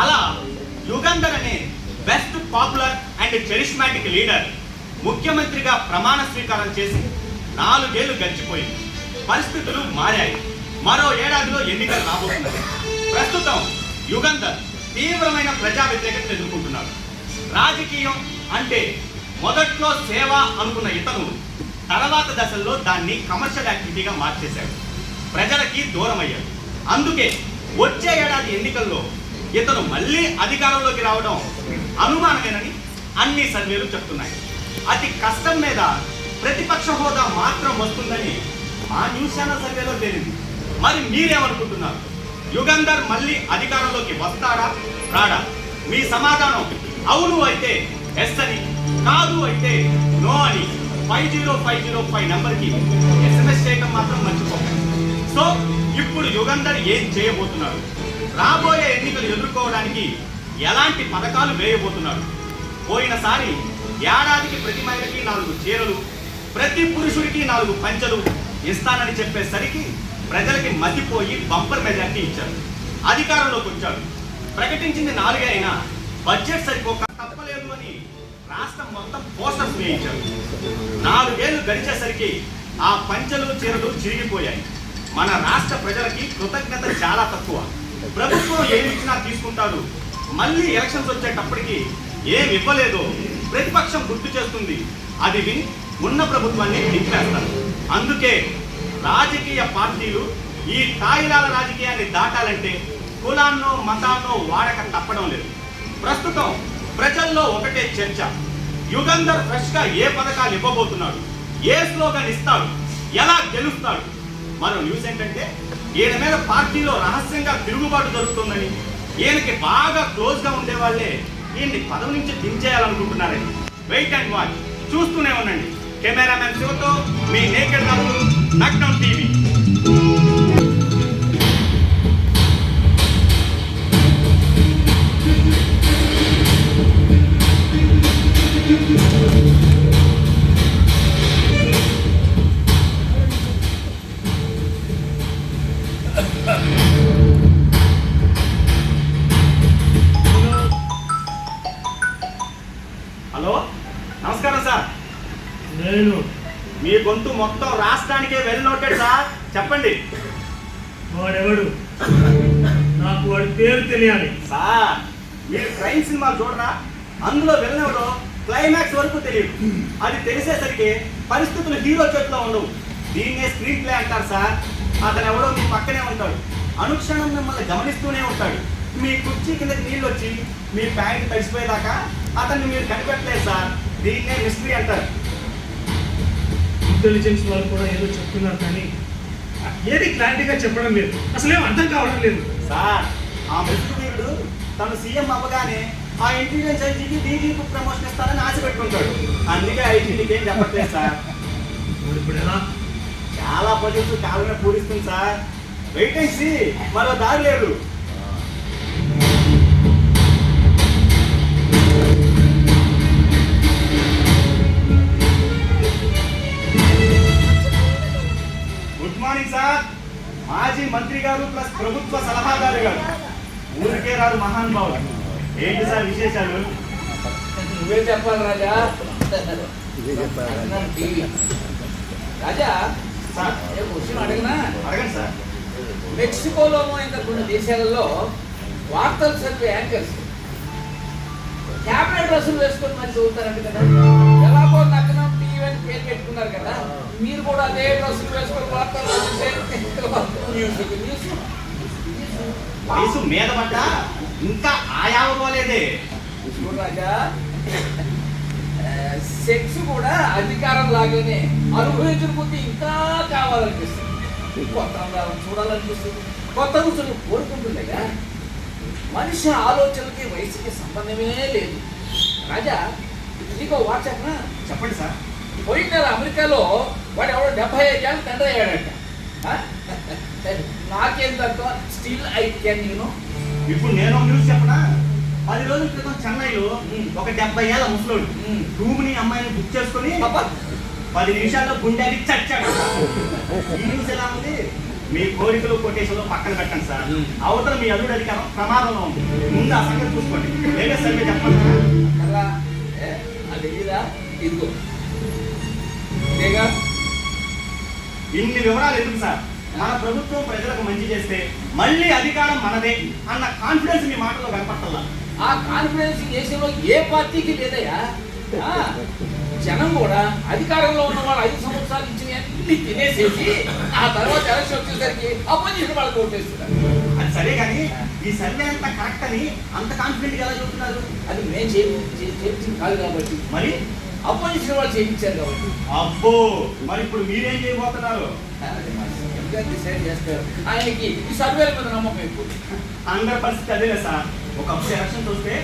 అలా యుగంధర్ అనే best popular and charismatic leader ముఖ్యమంత్రిగా ప్రమాణ స్వీకారం చేసి 4 ఏళ్లు గడిచిపోయింది. పరిస్థితులు మారాయి. మరో ఏడాదిలో ఎన్నికలు రాబోతున్నాయి. ప్రస్తుతం యుగంధర్ తీవ్రమైన ప్రజా వ్యతిరేకతను ఎదుర్కొంటున్నాడు. రాజకీయం అంటే మొదట్లో సేవ అనుకున్న ఇతను తర్వాత దశల్లో దాన్ని కమర్షియల్ యాక్టివిటీగా మార్చేశాడు. ప్రజలకి దూరం అయ్యాడు. అందుకే వచ్చే ఏడాది ఎన్నికల్లో ఇతను మళ్ళీ అధికారంలోకి రావడం అనుమానమేనని అన్ని సర్వేలు చెప్తున్నాయి. అతి కష్టం మీద ప్రతిపక్ష హోదా మాత్రం వస్తుందని మా న్యూస్ ఛానల్ సర్వేలో తేలింది. మరి మీరేమనుకుంటున్నారు? యుగంధర్ మళ్ళీ అధికారంలోకి వస్తాడా రాడా? మీ సమాధానం అవును అయితే ఎస్ అని, కాదు అయితే నో అని 50505 నంబర్కి SMS చేయడం మాత్రం మర్చిపోకండి. సో ఇప్పుడు యుగంధర్ ఏం చేయబోతున్నాడు? రాబోయే ఎన్నికలు ఎదుర్కోవడానికి ఎలాంటి పథకాలు వేయబోతున్నాడు? పోయినసారి ఏడాదికి ప్రతి మహిళకి 4 చీరలు, ప్రతి పురుషుడికి 4 పంచలు ఇస్తానని చెప్పేసరికి ప్రజలకి మతిపోయి బంపర్ మెజార్టీ ఇచ్చారు. అధికారంలోకి వచ్చాడు. ప్రకటించింది 4 అయినా బడ్జెట్ సరిపోక తప్పలేదు అని రాష్ట్రం మొత్తం పోస్టర్స్ వేయించారు. 4 ఏళ్లు గడిచేసరికి ఆ పంచలు చీరలు చిరిగిపోయాయి. మన రాష్ట్ర ప్రజలకి కృతజ్ఞత చాలా తక్కువ. ప్రభుత్వం ఏమి ఇచ్చినా తీసుకుంటాడు. మళ్ళీ ఎలక్షన్స్ వచ్చేటప్పటికి ఏమి ఇవ్వలేదో ప్రతిపక్షం గుర్తు చేస్తుంది. అది విని ఉన్న ప్రభుత్వాన్ని దింపేస్తారు. అందుకే రాజకీయ పార్టీలు ఈ తాయిలాల రాజకీయాన్ని దాటాలంటే కులాన్నో మతాన్నో వాడక తప్పడం లేదు. ప్రస్తుతం ప్రజల్లో ఒకటే చర్చ. యుగంధర్ ఫ్రెష్గా ఏ పథకాలు ఇవ్వబోతున్నాడు? ఏ స్లోగన్ ఇస్తాడు? ఎలా గెలుస్తాడు? మరో న్యూస్ ఏంటంటే ఈయన మీద పార్టీలో రహస్యంగా తిరుగుబాటు జరుగుతుందని, ఈయనకి బాగా క్లోజ్గా ఉండేవాళ్లే ఈయన్ని పదవి నుంచి దించేయాలనుకుంటున్నారని. Wait and watch. చూస్తూనే ఉండండి. కెమెరామెన్ శివతో మీ నేకెడ్ నవ్వులు, నగ్నం టీవీ. హలో, నమస్కారం సార్. నేను మీ గొంతు మొత్తం రాష్ట్రానికే వెల్ నోటెడ్ సార్. చెప్పండి. వాడెవడు? నాకు వాడి పేరు తెలియాలి సార్. మీరు క్రైమ్ సినిమాలు చూడరా? అందులో వెళ్ళినవడో క్లైమాక్స్ వరకు తెలియదు. అది తెలిసేసరికి పరిస్థితులు హీరో చేతిలో ఉండవు. దీన్నే స్క్రీన్ ప్లే అంటారు సార్. అతను ఎవడో మీ పక్కనే ఉంటాడు. అనుక్షణం మిమ్మల్ని గమనిస్తూనే ఉంటాడు. మీ కుర్చీ కిందకి నీళ్ళు వచ్చి మీ ప్యాంట్ తడిసిపోయేదాకా అతన్ని మీరు కనిపెట్టలేదు సార్. దీన్నే మిస్టరీ అంటారు. ఇంటెలిజెన్స్ వాళ్ళు కూడా ఏదో చెప్తున్నారు కానీ ఏది క్లారిటీగా చెప్పడం లేదు. అసలు ఏం అర్థం కావడం లేదు సార్. ఆ మిస్టర్ వీరుడు తను సీఎం అవ్వగానే ఆ ఇంటెలిజెన్స్ ఐజీకి డీజీకి ప్రమోషన్ ఇస్తారని ఆశ పెట్టుకుంటాడు. అందుకే ఐజీకి ఏం చెప్పట్లేదు సార్. ఇప్పుడు ఎలా? చాలా ప్రాజెక్ట్స్ కాలమే పూరిస్తుంది సార్. Wait and see. మరో దారి లేదు. Good morning sir. మాజీ మంత్రి గారు ప్లస్ ప్రభుత్వ సలహాదారు గారు. ఊరికే రాదు మహానుభావులు. ఏంటి సార్ విశేషాలు? నువ్వే చెప్పాలి రాజా. రాజా సార్ ఏ క్వశ్చన్ అడగనా? అడగండి సార్. మెక్సికోలోనూ ఇంకా కొన్ని దేశాలలో వార్తలు చదివే యాంకర్స్ క్యాబినెట్ డ్రెస్సులు వేసుకొని మరి చదువుతారంట కదా. ఎలాగో నగ్నం టీవీ అని పేరు పెట్టుకున్నారు కదా, మీరు కూడా అదే డ్రెస్సులు వేసుకొని వార్తలు వయసు మీద పడ్డ ఇంకా ఆయావలేదే. రాజా సెక్స్ కూడా అధికారం లాగానే అనుభవించిన కొద్ది ఇంకా కావాలనిపిస్తుంది. కొత్త చూడాలనిపిస్తుంది, కొత్త రుచులు కోరుకుంటుండగా మనిషి ఆలోచనకి వయసుకి సంబంధమే లేదు. రాజా నీకో వాట్సాప్ చెప్పండి సార్. పోయిన నెల అమెరికాలో వాడు ఎవడో 75 ఏళ్ళు తండ్రి అయ్యాడంట. నాకేం తక్కువ still I can you know. ఇప్పుడు నేను న్యూస్ చెప్పనా? 10 రోజుల క్రితం చెన్నైలో ఒక 70 ఏళ్ళ ముసలోడు రూమ్ని అమ్మాయిని బుక్ చేసుకుని 10 నిమిషాల్లో గుండెకి చచ్చాడు. ఈ న్యూస్ ఎలా ఉంది? మీ కోరికలు కొటేషన్లు పక్కన పెట్టండి సార్. మ్మ్. అవతల మీ అల్లుడి అధికారం ప్రమాదంలో ఉంది. ముందు ఆ సంగతి చూసుకోండి. వేరే సర్వే చెప్పండి. కదా అది ఇదా ఇదిగో ఇదేగా ఇన్ని వివరాలు ఎందుకు సార్? మన ప్రభుత్వం ప్రజలకు మంచి చేస్తే మళ్ళీ అధికారం మనదే అన్న కాన్ఫిడెన్స్ మీ మాటలో కనపట్టాల. ఆ కాన్ఫిడెన్స్ ఈ దేశంలో ఏ పార్టీకి లేదయ్యా. ఆ, జనం కూడా అధికారంలో ఉన్న వాళ్ళు 5 సంవత్సరాలు ఇచ్చిన అన్ని తినేసేసి ఆ తర్వాత ఎలక్షన్ వచ్చేసరికి అపోజిషన్ వాళ్ళకి ఓటేస్తున్నారు. అది సరే కానీ ఈ సర్వే అంతా కరెక్ట్ అని అంత కాన్ఫిడెంట్ గా ఎలా చెప్తున్నారు? అది మేము చేయించింది కాదు కాబట్టి, మరి అపోజిషన్ వాళ్ళు చేయించారు కాబట్టి. అబ్బో, మరి ఇప్పుడు మీరేం చేయబోతున్నారు? అది మా సీఎం గారు డిసైడ్ చేస్తారు. ఆయనకి ఈ సర్వేల మీద నమ్మకం ఎక్కువ. అందరి పరిస్థితి అదేలే సార్. ఒకప్పుడు ఎలక్షన్స్ వస్తే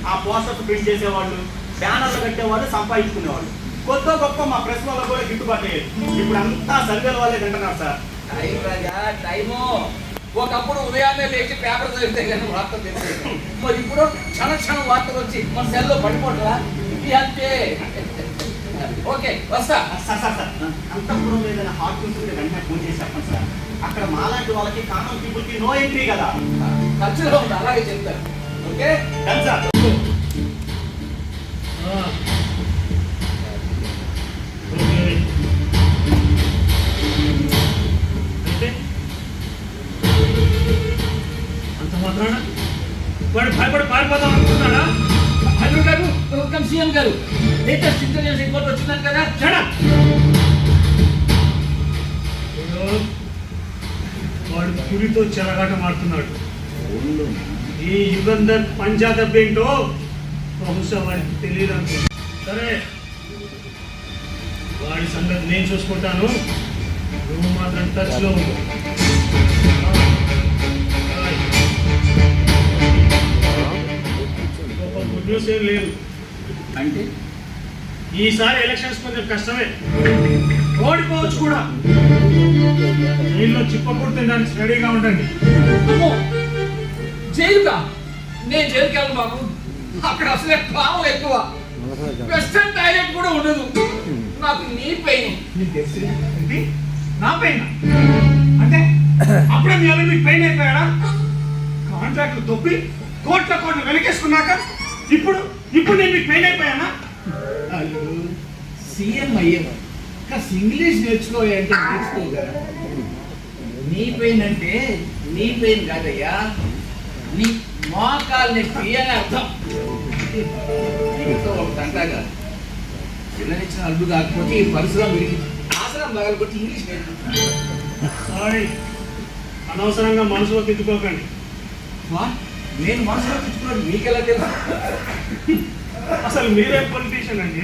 ఆ పోస్టర్స్ ప్రింట్ చేసేవాళ్ళు, బ్యానర్లు కట్టేవాళ్ళు, సంపాదించుకునేవాళ్ళు. కొత్త గొప్ప మా ప్రెస్ వల్ల కూడా గిట్టుబాటు అయ్యేది. ఇప్పుడు అంతా సర్వేల వాళ్ళే తింటున్నారు సార్. టైం రాజా టైము. ఒకప్పుడు ఉదయాన్నే లేచి పేపర్ చదివితే కానీ వార్త తెలియదు. మరి ఇప్పుడు క్షణ వార్తలు వచ్చి మన సెల్లో పడిపోట్లా. ఇది అంతే. ఓకే వస్తా. సార్ సార్ సార్ అంతఃపురం ఏదైనా హాట్ ఉంటుంటే వెంటనే ఫోన్ చేసి చెప్పండి సార్. అక్కడ మాలాంటి వాళ్ళకి కామన్ పీపుల్ కి నో ఎంట్రీ కదా. ఖర్చులో ఉంది అలాగే చెప్తారు. Okay done sir. ఓకే. అంటే అంత మాత్రాన వాడు భయపడి పారిపోతాం అనుకుంటున్నాడా? అల్లుడు గారు వెల్కమ్ సీఎం గారు. లేటెస్ట్ ఇంటెలిజెన్స్ రిపోర్ట్ వచ్చిందని కదా. వాడు పులితో చెలగాట మారుతున్నాడు. ఈ యుగంధర్ పంచాయత్ ఏంటో బహుశా వాడికి తెలియదు అనుకుంటా. సరే, వాడి సంగతి నేను చూసుకుంటాను. నువ్వు మాత్రం టచ్లో ఉండు. ఒక గుడ్ న్యూస్ ఏం లేదు. అంటే ఈసారి ఎలక్షన్స్ కొంచెం కష్టమే, ఓడిపోవచ్చు కూడా. జైల్లో చిప్పకూడు తినడానికి రెడీగా ఉండండి. అమ్మో, జైలుగా? నేను జైలుకి వెళ్ళను బాబు. అక్కడ అసలే పాము ఎక్కువ. వెస్టర్న్ టాయిలెట్ కూడా ఉండదు. నాకు నీ పెయిన్. నీకు తెలిసి ఏంటి? నా పెయిన్ అంటే అప్పుడే మీ అల్లుడు మీకు పెయిన్ అయిపోయాడా? కాంట్రాక్ట్లు తొప్పి కోట్ల వెనకేసుకున్నాక ఇప్పుడు నేను మీకు పెయిన్ అయిపోయానా? సీఎం అయ్యాను కాస్త ఇంగ్లీష్ నేర్చుకోవాలంటే నేర్చుకోగలరా? నీ పెయిన్ అంటే నీ పెయిన్ కాదయ్యా, నీ మోకాలు నొప్పి అని అర్థం. అంటాగా పిల్లనిచ్చిన అల్లు కాకపోతే ఈ పరిశ్రమ విడిగి ఆసనం పగలగొట్టి ఇంగ్లీష్ నేర్చుకుంటాను. సారీ, అనవసరంగా మనసులో తిట్టుకోకండి. నేను మనసులో తెచ్చుకున్నాడు మీకెలా తెలుసు? అసలు మీరే పొలిటీషియన్ అండి.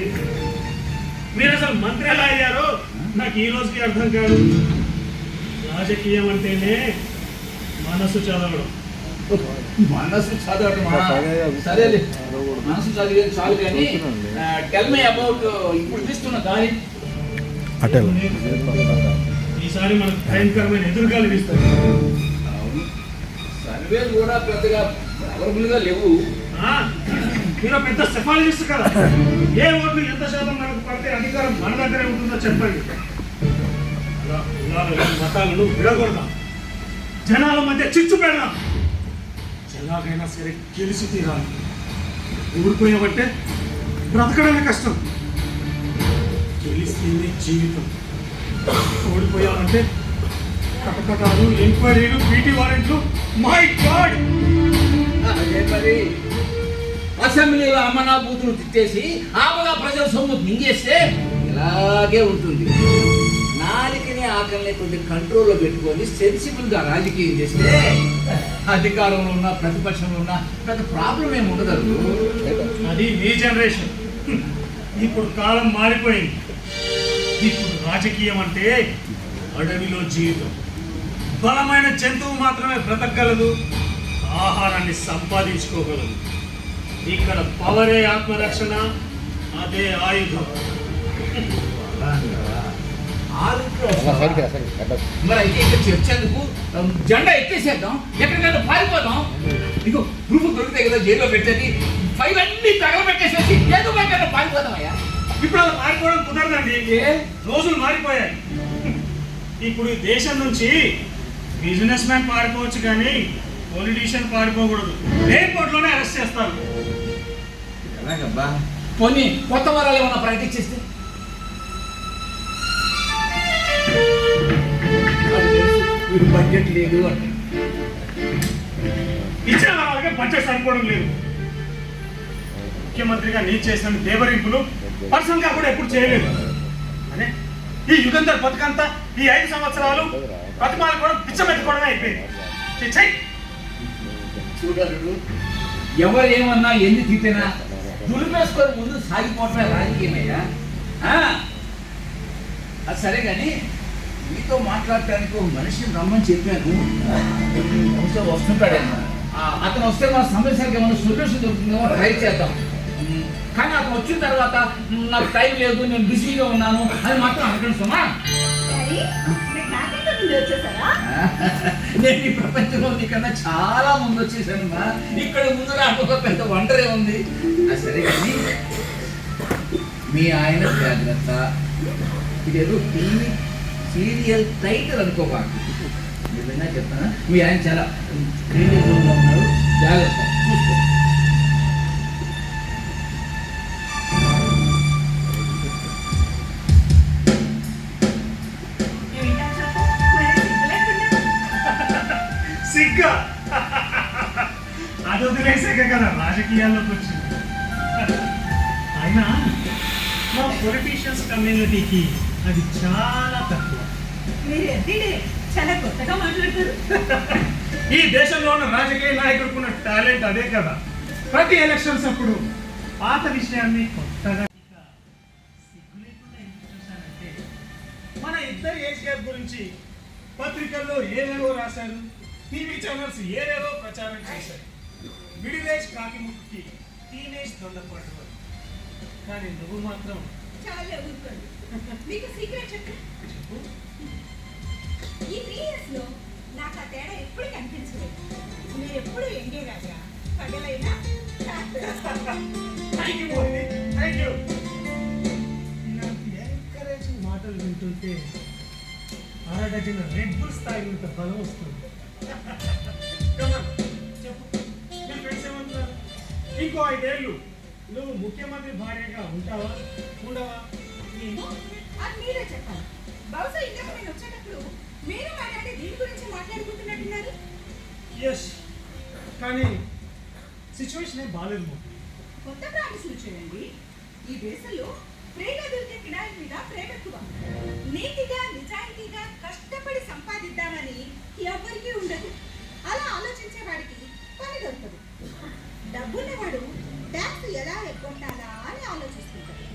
మీరు అసలు మంత్రి ఎలా అయ్యారో నాకు ఈ రోజుకి అర్థం కాదు. రాజకీయం అంటేనే మనసు చదవడం. మనసు చదవటం సరే, మనసు చదివేది చాలు కానీ టెల్ మీ అబౌట్ ఇప్పుడు తీస్తున్న దారి. ఈసారి మనకు భయంకరమైన ఎదురుగాలు వీస్తాయి. సర్వేలు కూడా పెద్దగా అవైలబుల్ గా లేవు. మీరు పెద్ద సెఫాలజిస్ట్ కదా. ఏ ఓట్లు ఎంత శాతం మనకు పడితే అధికారం మన దగ్గరే ఉంటుందో చెప్పండి. మతాలను విడగొడదాం, జనాల మధ్య చిచ్చు పెడదాం. ఎలాగైనా సరే గెలిచి తీరాలి. ఊడిపోయామంటే బ్రతకడమే కష్టం, గెలిస్తేనే జీవితం. ఓడిపోయామంటే కటకటాలు, ఎంక్వైరీలు, పీటీ వారెంట్లు. My God! అదే మరి అసెంబ్లీలో అమ్మనా బూతులు తిట్టేసి ఆపగా ప్రజల సొమ్ము మింగేస్తే ఇలాగే ఉంటుంది. నాలికని ఆకలిని కొంచెం కంట్రోల్లో పెట్టుకొని సెన్సిబుల్గా రాజకీయం చేస్తే అధికారంలో ఉన్న ప్రతిపక్షంలో ఉన్న పెద్ద ప్రాబ్లం ఏమి ఉండదు. అది మీ జనరేషన్. ఇప్పుడు కాలం మారిపోయింది. ఇప్పుడు రాజకీయం అంటే అడవిలో జీవితం. బలమైన జంతువు మాత్రమే బ్రతకగలదు, ఆహారాన్ని సంపాదించుకోగలదు. ఇక్కడ పవరే ఆత్మరక్షణ, అదే ఆయుధం. మరి అయితే ఇక్కడ చర్చందుకు జెండా ఎక్కేసేద్దాం, ఎక్కడికైనా పారిపోదాం. ఇగో ప్రూఫ్ దొరికితే కదా జైల్లో పెట్టేది. ఫైల్ అన్ని తగలబెట్టేసేసి ఏదో ఎక్కడ పారిపోదామయ్యా. ఇప్పుడు అలా మారిపోవడం కుదరదండి. రోజులు మారిపోయాయి. ఇప్పుడు ఈ దేశం నుంచి బిజినెస్ మ్యాన్ పారిపోవచ్చు కానీ పొలిటీషియన్ పారిపోకూడదు. ఎయిర్పోర్ట్లోనే అరెస్ట్ చేస్తారు. ఎలాగబ్బా? పోనీ కొత్త వరాలు ఏమన్నా ప్రకటించేస్తే? వీడు బడ్జెట్ లేదు అంటే ఇచ్చిన వరాలకే బడ్జెట్ సరిపోవడం లేదు. ముఖ్యమంత్రిగా నేను చేసిన దేవరింపులు పర్సనల్గా కూడా ఎప్పుడు చేయలేదు. అదే ఈ యుగంధర్ బతుకంతా ఈ 5 సంవత్సరాలు బతుమాలు కూడా పిచ్చమెత్తుకోవడమే అయిపోయింది. చూడరు, ఎవరు ఏమన్నా ఎన్ని తిట్టినా దులిపేసుకొని ముందు సాగిపోవటమే రాజకీయమయ్యా. అది సరే కానీ మీతో మాట్లాడటానికి ఒక మనిషిని రమ్మని చెప్పాను. వస్తుంటాడేమో. అతను వస్తే మన సమస్యకి ఏమైనా సొల్యూషన్ దొరుకుతుందేమో ట్రై చేద్దాం. కానీ అతను వచ్చిన తర్వాత నాకు టైం లేదు, నేను బిజీగా ఉన్నాను అని మాత్రం అనకండి సుమా. నేను ఈ ప్రపంచంలో నీకన్నా చాలా ముందు వచ్చేసానమ్మా. ఇక్కడ ముందు రాకపోతే పెద్ద వండరే ఉంది. సరే కానీ మీ ఆయన జాగ్రత్త. ఇదేదో టీవీ సీరియల్ టైటిల్ అనుకోబాకు. నిజంగా చెప్తాను, మీ ఆయన చాలా క్రియేటివ్గా ఉన్నాడు. జాగ్రత్త చూసుకో. సిగ్గా అది వదిలేసాక కదా రాజకీయాల్లోకి వచ్చింది. అయినా మా పొలిటీషియన్స్ కమ్యూనిటీకి అది చాలా తక్కువ. చాలా కొత్తగా మాట్లాడతారు. ఈ దేశంలో ఉన్న రాజకీయ నాయకుడికి ఉన్న టాలెంట్ అదే కదా. ప్రతి ఎలక్షన్స్ అప్పుడు పాత విషయాన్ని కొత్తగా సిగ్గు లేకుండా ఎందుకు చూశానంటే, మన ఇద్దరు ఏజ్ గ్యాప్ గురించి పత్రికల్లో ఏవేవో రాశారు, టీవీ ఛానల్స్ ఏవేవో ప్రచారం చేశారు. మిడిల్ ఏజ్ కాకిముక్కి టీనేజ్ దొండపడ్డు. కానీ నువ్వు మాత్రం చాలా ఊరుకోండి. మీకు సీక్రెట్ చెప్పు. ఈ 3 years లో నాకు ఆ తేడా ఎప్పుడు కనిపించలేదు. మీరు ఎప్పుడు ఎంగే రాజా పగలైనా. Thank you Mohini, thank you. ఇలాంటి ఎంకరేజింగ్ మాటలు వింటుంటే అరడజన రెడ్ బుల్ స్థాయి ఇంత బలం వస్తుంది. చెప్పు, మీ ఫ్రెండ్స్ ఏమంటున్నారు? ఇంకో 5 ఏళ్ళు నువ్వు ముఖ్యమంత్రి భార్యగా ఉంటావా ఉండవా? నేను అది మీరే చెప్పాలి. బహుశా ఇందాక నేను వచ్చేటప్పుడు మీరు మాట్లాడి దీని గురించి మాట్లాడుకుంటున్నట్టున్నారు. ఎస్, కానీ సిచ్యువేషన్ ఏం బాగాలేదు. కొత్త ప్రామిసులు చేయండి. ఈ దేశంలో ప్రేమ దొరికే కిడాయి మీద ప్రేమ ఎక్కువ. నీతిగా నిజాయితీగా కష్టపడి సంపాదిద్దామని ఎవరికీ ఉండదు. అలా ఆలోచించే వాడికి పని దొరకదు. డబ్బున్నవాడు ట్యాక్స్ ఎలా ఎగ్గొట్టాలా అని ఆలోచిస్తుంటాడు.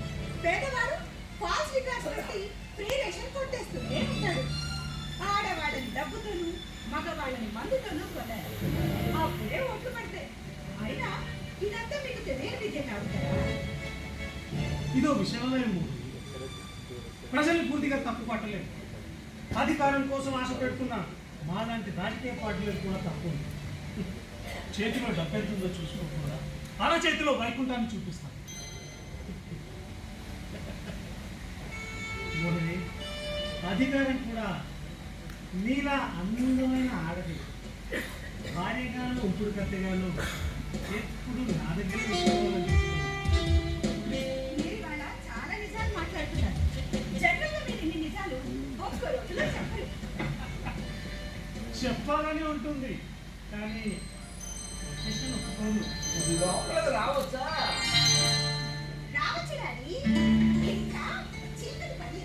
పేదవాడు ఫాల్స్ రికార్డ్స్ పెట్టి ఫ్రీ రేషన్ కొట్టేస్తూనే ఉంటాడు. ఆడవాళ్ళని డబ్బుతోనూ మగవాళ్ళని మందుతోనూ కొట్టారు. అప్పుడే ఓట్లు పడతాయి. అయినా ఇదంతా మీకు తెలియని విద్య కాదు కదా. ఇదో విషయమైన మూడు ప్రజల్ని పూర్తిగా తప్పు పట్టలేదు. అధికారం కోసం ఆశ పెడుతున్న మాలాంటి రాజకీయ పార్టీలకు కూడా తప్పు ఉంది. చేతిలో డబ్బెంతుందో చూసుకోకుండా అలా చేతిలో వైకుంఠాన్ని చూపిస్తాను. మోహిని, అధికారం కూడా నీలా అందమైన ఆడది భార్యగాను ఉంపుడు కత్తెగాను ఎప్పుడు నా దగ్గర మీరు ఇవాళ చాలా నిజాలు మాట్లాడుతున్నారు. జనరల్గా మీరు ఇన్ని నిజాలు ఒక్క రోజులో చెప్పరు. చెప్పాలని ఉంటుంది కానీ పొజిషన్ ఒప్పుకోదు. లోపలికి రావచ్చా? రావచ్చు డాడీ. ఇంకా చీకటి పని.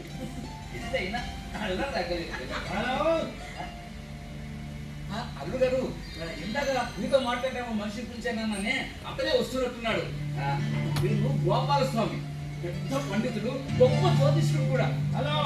ఇదైనా కళ్ళ తగ్గలేదు. హలో అల్లు గారు, ఇందాక మీతో మాట్లాడేమో మనిషి పిలిచానని అతనే వస్తున్నట్టున్నాడు. వీళ్ళు గోపాలస్వామి, పెద్ద పండితుడు, గొప్ప జ్యోతిష్కుడు కూడా. హలో